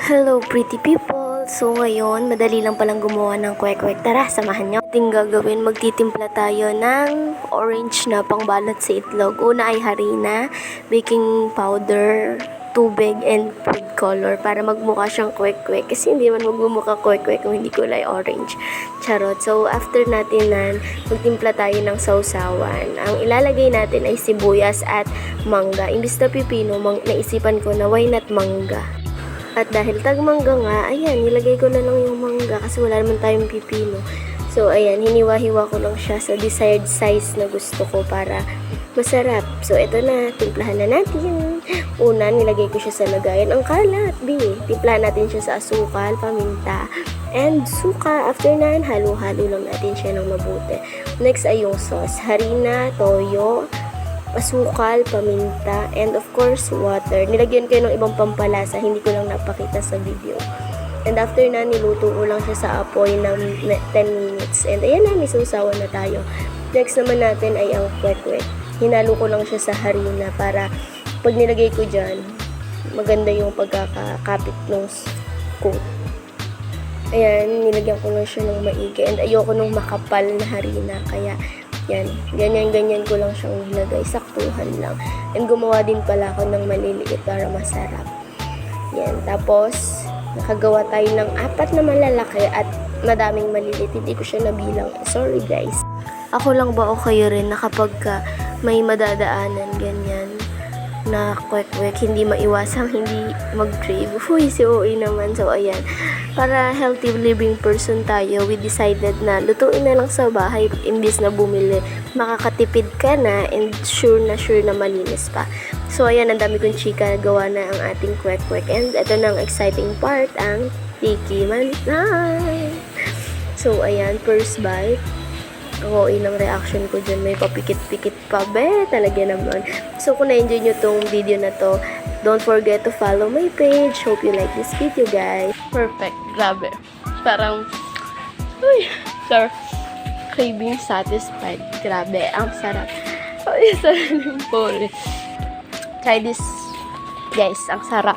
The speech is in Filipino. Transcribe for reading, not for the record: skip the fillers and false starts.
Hello pretty people! So ngayon, madali lang palang gumawa ng kwek-kwek. Tara, samahan nyo. Ating gagawin, magtitimpla tayo ng orange na pangbalat sa itlog. Una ay harina, baking powder, tubig, and food color para magmukha siyang kwek-kwek. Kasi hindi man magmumukha kwek-kwek kung hindi kulay orange. Charot. So after natin nan, magtimpla tayo ng sausawan. Ang ilalagay natin ay sibuyas at mangga. Imbis na pipino, naisipan ko na why not mangga. At dahil tagmangga nga, ayan, nilagay ko na lang yung mangga kasi wala naman tayong pipino. So, ayan, hiniwa-hiwa ko lang siya sa desired size na gusto ko para masarap. So, eto na, timplahan na natin. Una, nilagay ko siya sa lagayan. Ang kalat, timplahan natin siya sa asukal, paminta, and suka. After na, halo-halo lang natin siya ng mabuti. Next ay yung sauce. Harina, toyo, asukal, paminta, and of course, water. Nilagyan ko ng ibang pampalasa, hindi ko lang napakita sa video. And after na, niluto ko lang siya sa apoy ng 10 minutes. And ayan na, may sausawan na tayo. Next naman natin ay ang kwek-kwek. Hinalo ko lang siya sa harina para pag nilagay ko dyan, maganda yung pagkakakapit ng coat. Ayan, nilagyan ko lang siya ng maigi. And ayoko nung makapal na harina, kaya yan, ganyan-ganyan ko lang siyang nilagay, saktuhan lang. And gumawa din pala ako ng maliliit para masarap. Yan, tapos nakagawa tayo ng 4 na malalaki at madaming maliliit. Hindi ko siya nabilang. Sorry guys. Ako lang ba o kayo rin na kapag may madadaanan ganyan na kwek-kwek, hindi maiwasang hindi mag-crave. Uy, si OA naman. So, ayan. Para healthy living person tayo, we decided na lutuin na lang sa bahay imbis na bumili. Makakatipid ka na and sure na malinis pa. So, ayan, ang dami kong chika, gawa na ang ating kwek-kwek. And ito na ang exciting part, ang tiki manay. So, ayan, first bite. Oo, ilang reaction ko dyan. May papikit-pikit pa. Talaga naman. So, kung na-enjoy nyo tong video na to, don't forget to follow my page. Hope you like this video, guys. Perfect. Grabe. Parang, uy, sir, craving satisfied. Grabe. Ang sarap. Ay, sarap po. Try this, guys. Ang sarap.